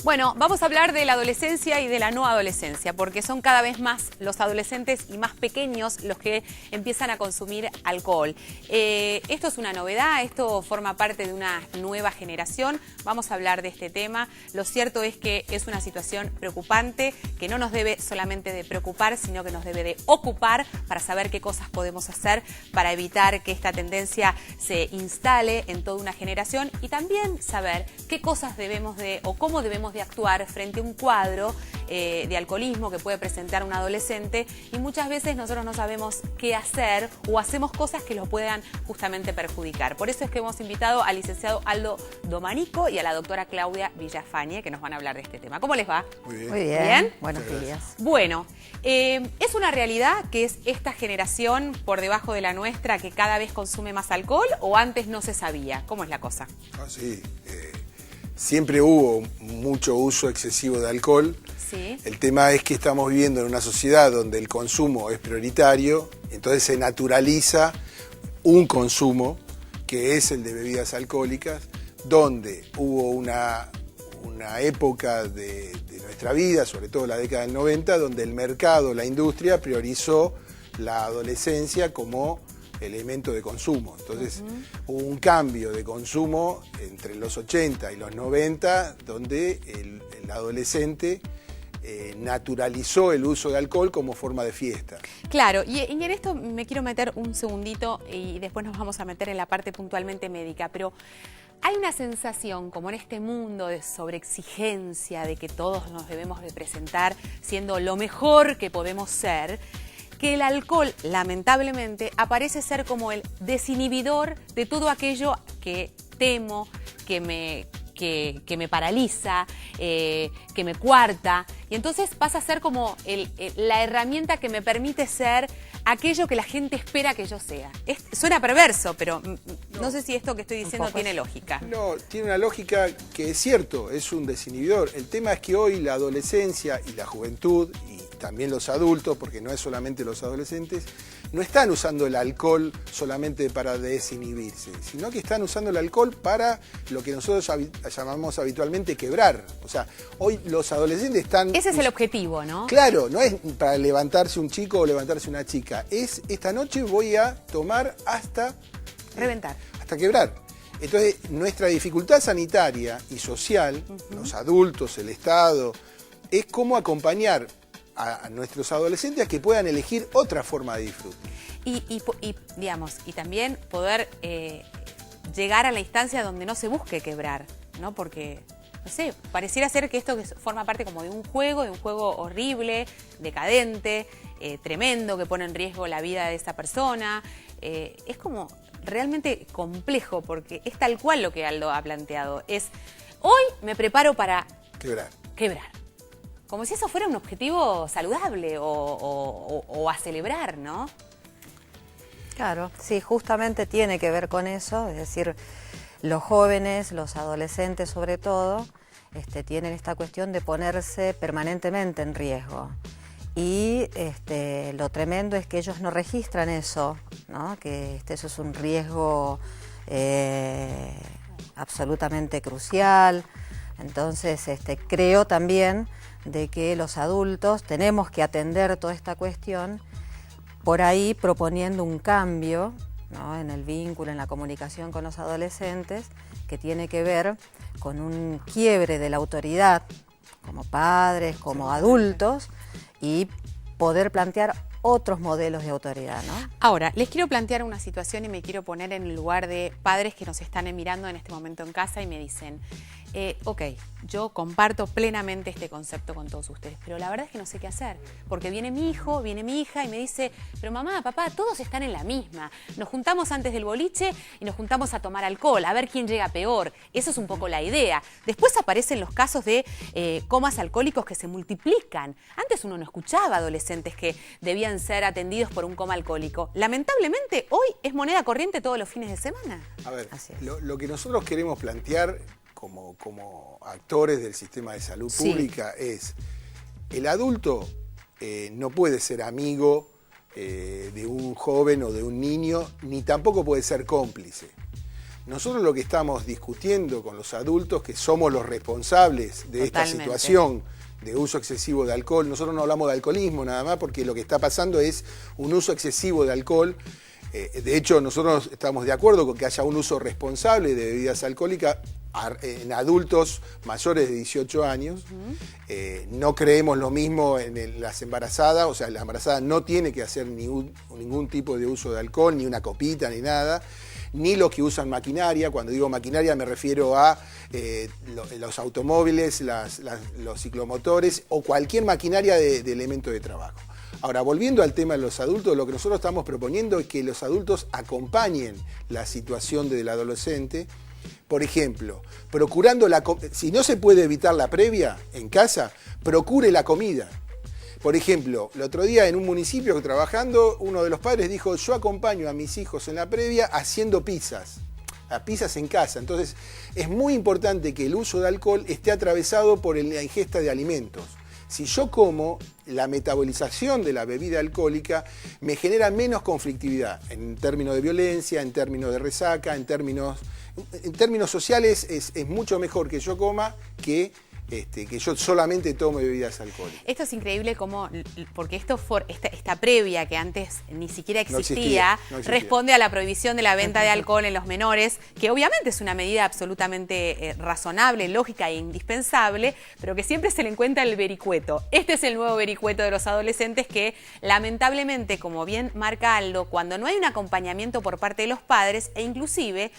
Bueno, vamos a hablar de la adolescencia y de la no adolescencia, porque son cada vez más los adolescentes y más pequeños los que empiezan a consumir alcohol. Esto es una novedad, esto forma parte de una nueva generación. Vamos a hablar de este tema. Lo cierto es que es una situación preocupante que no nos debe solamente de preocupar, sino que nos debe de ocupar para saber qué cosas podemos hacer para evitar que esta tendencia se instale en toda una generación y también saber qué cosas debemos de o cómo debemos de actuar frente a un cuadro de alcoholismo que puede presentar un adolescente y muchas veces nosotros no sabemos qué hacer o hacemos cosas que lo puedan justamente perjudicar. Por eso es que hemos invitado al licenciado Aldo Domanico y a la doctora Claudia Villafañe que nos van a hablar de este tema. ¿Cómo les va? Muy bien. Muy bien. ¿Bien? Buenos días. Bueno, es una realidad que es esta generación por debajo de la nuestra que cada vez consume más alcohol o antes no se sabía. ¿Cómo es la cosa? Sí, siempre hubo mucho uso excesivo de alcohol. Sí. El tema es que estamos viviendo en una sociedad donde el consumo es prioritario, entonces se naturaliza un consumo que es el de bebidas alcohólicas, donde hubo una época de nuestra vida, sobre todo la década del 90, donde el mercado, la industria priorizó la adolescencia como elemento de consumo. Entonces hubo un cambio de consumo entre los 80 y los 90, donde el adolescente naturalizó el uso de alcohol como forma de fiesta. Claro, y en esto me quiero meter un segundito y después nos vamos a meter en la parte puntualmente médica, pero hay una sensación como en este mundo de sobreexigencia, de que todos nos debemos de presentar siendo lo mejor que podemos ser, que el alcohol, lamentablemente, aparece ser como el desinhibidor de todo aquello que temo, que me paraliza, que me coarta, y entonces pasa a ser como la herramienta que me permite ser aquello que la gente espera que yo sea. Suena perverso, pero no sé si esto que estoy diciendo tiene lógica. No, tiene una lógica que es cierto, es un desinhibidor. El tema es que hoy la adolescencia y la juventud, y también los adultos, porque no es solamente los adolescentes, no están usando el alcohol solamente para desinhibirse, sino que están usando el alcohol para lo que nosotros llamamos habitualmente quebrar. O sea, hoy los adolescentes están... Ese es el objetivo, ¿no? Claro, no es para levantarse un chico o levantarse una chica, es esta noche voy a tomar hasta... Reventar. Hasta quebrar. Entonces, nuestra dificultad sanitaria y social, los adultos, el Estado, es cómo acompañar a nuestros adolescentes a que puedan elegir otra forma de disfrute. Y también poder llegar a la instancia donde no se busque quebrar, ¿no? Porque, no sé, pareciera ser que esto forma parte como de un juego horrible, decadente, tremendo, que pone en riesgo la vida de esa persona. Es como realmente complejo porque es tal cual lo que Aldo ha planteado. Es, hoy me preparo para quebrar. Como si eso fuera un objetivo saludable o a celebrar, ¿no? Claro, sí, justamente tiene que ver con eso, es decir, los jóvenes, los adolescentes sobre todo, tienen esta cuestión de ponerse permanentemente en riesgo. Y lo tremendo es que ellos no registran eso, ¿no? Que eso es un riesgo absolutamente crucial. Entonces, creo también de que los adultos tenemos que atender toda esta cuestión, por ahí proponiendo un cambio, ¿no? En el vínculo, en la comunicación con los adolescentes, que tiene que ver con un quiebre de la autoridad, como padres, como adultos, y poder plantear otros modelos de autoridad, ¿no? Ahora, les quiero plantear una situación y me quiero poner en el lugar de padres que nos están mirando en este momento en casa y me dicen, ok, yo comparto plenamente este concepto con todos ustedes, pero la verdad es que no sé qué hacer, porque viene mi hijo, viene mi hija y me dice, pero mamá, papá, todos están en la misma, nos juntamos antes del boliche y nos juntamos a tomar alcohol, a ver quién llega peor, eso es un poco la idea. Después aparecen los casos de comas alcohólicos que se multiplican. Antes uno no escuchaba adolescentes que debían ser atendidos por un coma alcohólico. Lamentablemente, hoy es moneda corriente todos los fines de semana. A ver, lo que nosotros queremos plantear como actores del sistema de salud pública es, el adulto no puede ser amigo de un joven o de un niño, ni tampoco puede ser cómplice. Nosotros lo que estamos discutiendo con los adultos, que somos los responsables de esta situación de uso excesivo de alcohol, nosotros no hablamos de alcoholismo nada más, porque lo que está pasando es un uso excesivo de alcohol. De hecho, nosotros estamos de acuerdo con que haya un uso responsable de bebidas alcohólicas en adultos mayores de 18 años. No creemos lo mismo en las embarazadas, o sea, la embarazada no tiene que hacer ningún tipo de uso de alcohol, ni una copita, ni nada, ni los que usan maquinaria. Cuando digo maquinaria me refiero a los automóviles, los ciclomotores o cualquier maquinaria de elemento de trabajo. Ahora, volviendo al tema de los adultos, lo que nosotros estamos proponiendo es que los adultos acompañen la situación del adolescente. Por ejemplo, procurando si no se puede evitar la previa en casa, procure la comida. Por ejemplo, el otro día en un municipio trabajando, uno de los padres dijo, yo acompaño a mis hijos en la previa haciendo pizzas en casa. Entonces, es muy importante que el uso de alcohol esté atravesado por la ingesta de alimentos. Si yo como, la metabolización de la bebida alcohólica me genera menos conflictividad en términos de violencia, en términos de resaca, en términos sociales es mucho mejor que yo coma que yo solamente tome bebidas alcohólicas. Esto es increíble porque esta previa que antes ni siquiera existía, no existía, responde a la prohibición de la venta de alcohol en los menores, que obviamente es una medida absolutamente razonable, lógica e indispensable, pero que siempre se le encuentra el vericueto. Este es el nuevo vericueto de los adolescentes que, lamentablemente, como bien marca Aldo, cuando no hay un acompañamiento por parte de los padres, e inclusive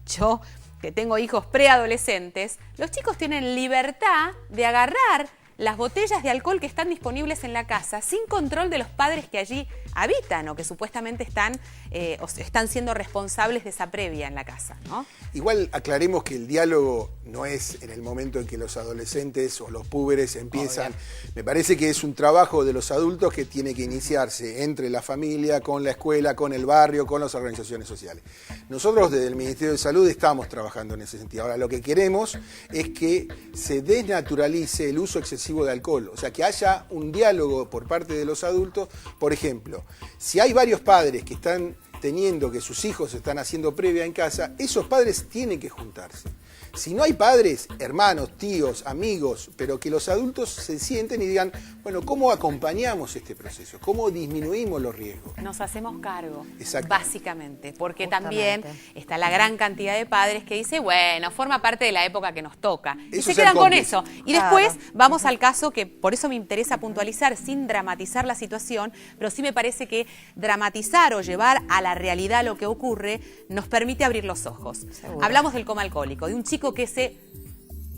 yo, que tengo hijos preadolescentes, los chicos tienen libertad de agarrar las botellas de alcohol que están disponibles en la casa sin control de los padres que allí habitan o que supuestamente están siendo responsables de esa previa en la casa, ¿no? Igual aclaremos que el diálogo no es en el momento en que los adolescentes o los púberes empiezan. Me parece que es un trabajo de los adultos que tiene que iniciarse entre la familia, con la escuela, con el barrio, con las organizaciones sociales. Nosotros desde el Ministerio de Salud estamos trabajando en ese sentido. Ahora, lo que queremos es que se desnaturalice el uso excesivo de alcohol, o sea, que haya un diálogo por parte de los adultos. Por ejemplo, si hay varios padres que están teniendo que sus hijos están haciendo previa en casa, esos padres tienen que juntarse. Si no hay padres, hermanos, tíos, amigos, pero que los adultos se sienten y digan, bueno, ¿cómo acompañamos este proceso? ¿Cómo disminuimos los riesgos? Nos hacemos cargo, básicamente, porque también está la gran cantidad de padres que dice, bueno, forma parte de la época que nos toca. Y se quedan con eso. Y después vamos al caso que, por eso me interesa puntualizar, sin dramatizar la situación, pero sí me parece que dramatizar o llevar a la realidad lo que ocurre nos permite abrir los ojos. Seguro. Hablamos del coma alcohólico, de un chico que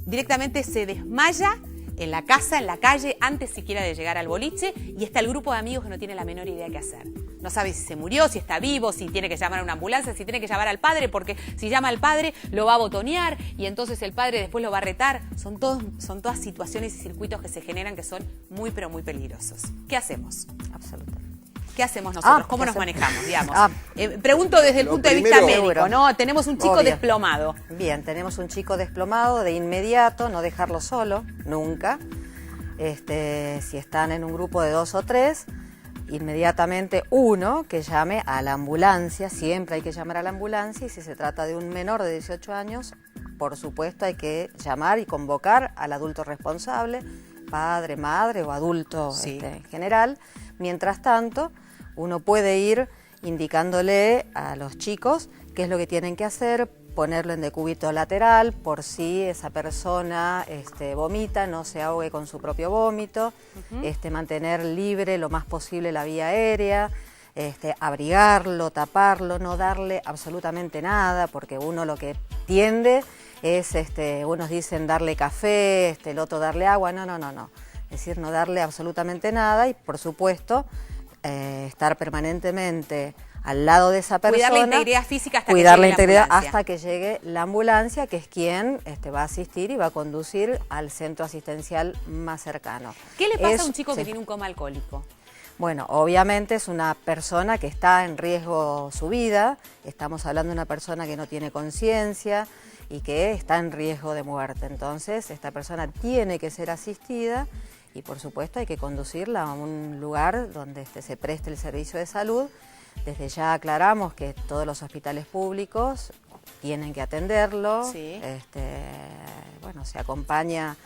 directamente se desmaya en la casa, en la calle, antes siquiera de llegar al boliche, y está el grupo de amigos que no tiene la menor idea qué hacer. No sabe si se murió, si está vivo, si tiene que llamar a una ambulancia, si tiene que llamar al padre, porque si llama al padre lo va a botonear y entonces el padre después lo va a retar. Son todas situaciones y circuitos que se generan que son muy, pero muy peligrosos. ¿Qué hacemos? Absolutamente. ¿Qué hacemos nosotros? ¿Cómo nos manejamos, digamos? Pregunto desde el punto de vista médico, ¿no? Tenemos un chico desplomado. Bien, tenemos un chico desplomado de inmediato, no dejarlo solo, nunca. Si están en un grupo de 2 o 3, inmediatamente uno que llame a la ambulancia, siempre hay que llamar a la ambulancia, y si se trata de un menor de 18 años, por supuesto hay que llamar y convocar al adulto responsable, padre, madre o adulto en general. Mientras tanto, uno puede ir indicándole a los chicos qué es lo que tienen que hacer, ponerlo en decúbito lateral por si esa persona vomita, no se ahogue con su propio vómito, mantener libre lo más posible la vía aérea, abrigarlo, taparlo, no darle absolutamente nada, porque uno lo que tiende es, unos dicen darle café, el otro darle agua, no. Es decir, no darle absolutamente nada y, por supuesto, estar permanentemente al lado de esa persona. Cuidar la integridad física hasta que llegue la ambulancia, que es quien va a asistir y va a conducir al centro asistencial más cercano. ¿Qué le pasa a un chico que tiene un coma alcohólico? Bueno, obviamente es una persona que está en riesgo su vida. Estamos hablando de una persona que no tiene conciencia y que está en riesgo de muerte. Entonces, esta persona tiene que ser asistida y, por supuesto, hay que conducirla a un lugar donde se preste el servicio de salud. Desde ya aclaramos que todos los hospitales públicos tienen que atenderlo, Sí. bueno, se acompaña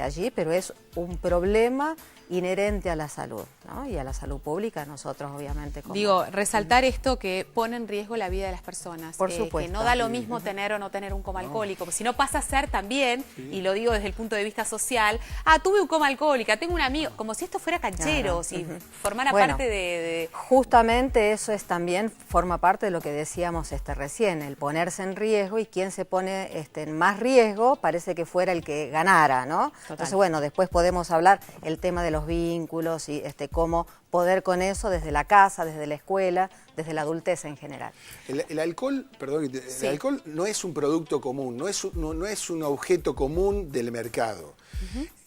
allí, pero es un problema inherente a la salud, ¿no? Y a la salud pública, nosotros obviamente como... Digo, resaltar esto que pone en riesgo la vida de las personas. Por Que supuesto. no da lo mismo tener o no tener un coma alcohólico, porque si no pasa a ser también, y lo digo desde el punto de vista social, tuve un coma alcohólica, tengo un amigo, como si esto fuera canchero, Claro. si formara Bueno, parte de... Justamente eso es también, forma parte de lo que decíamos recién, el ponerse en riesgo, y quien se pone en más riesgo parece que fuera el que ganara, ¿no? Total. Entonces, bueno, después podemos hablar el tema de los vínculos y cómo poder con eso desde la casa, desde la escuela, desde la adultez en general. El alcohol, perdón, Sí. el alcohol no es un producto común, no es un objeto común del mercado.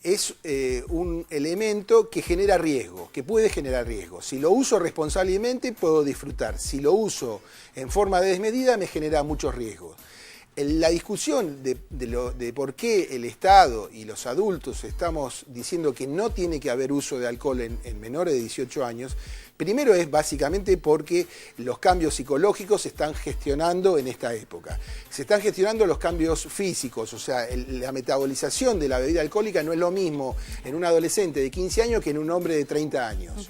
Es un elemento que genera riesgo, que puede generar riesgo. Si lo uso responsablemente puedo disfrutar. Si lo uso en forma desmedida me genera muchos riesgos. La discusión de por qué el Estado y los adultos estamos diciendo que no tiene que haber uso de alcohol en menores de 18 años, primero es básicamente porque los cambios psicológicos se están gestionando en esta época. Se están gestionando los cambios físicos, o sea, la metabolización de la bebida alcohólica no es lo mismo en un adolescente de 15 años que en un hombre de 30 años.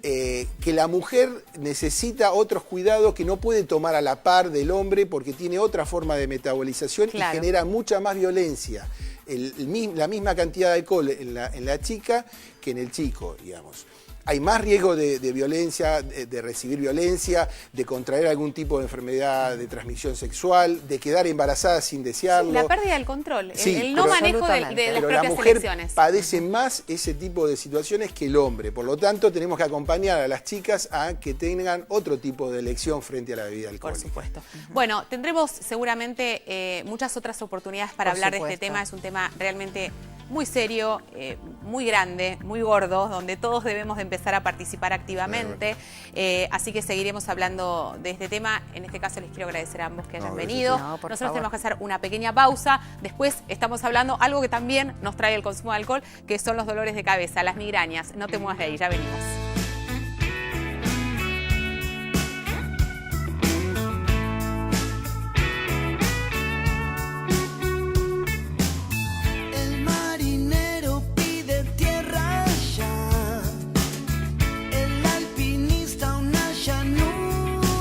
Que la mujer necesita otros cuidados que no puede tomar a la par del hombre porque tiene otra forma de metabolización, claro, y genera mucha más violencia, la misma cantidad de alcohol en la chica que en el chico, digamos. Hay más riesgo de violencia, de recibir violencia, de contraer algún tipo de enfermedad de transmisión sexual, de quedar embarazada sin desearlo. Sí, la pérdida del control, Sí, el no pero- manejo de las Pero propias la mujer elecciones. padece más ese tipo de situaciones que el hombre. Por lo tanto, tenemos que acompañar a las chicas a que tengan otro tipo de elección frente a la bebida Por alcohólica. supuesto. Bueno, tendremos seguramente muchas otras oportunidades para Por hablar de este supuesto. tema. Es un tema realmente muy serio, muy grande, muy gordo, donde todos debemos de empezar a participar activamente. Así que seguiremos hablando de este tema. En este caso les quiero agradecer a ambos que hayan gracias. venido. No, por Nosotros favor. tenemos que hacer una pequeña pausa. Después estamos hablando algo que también nos trae el consumo de alcohol, que son los dolores de cabeza, las migrañas. No te muevas de ahí, ya venimos.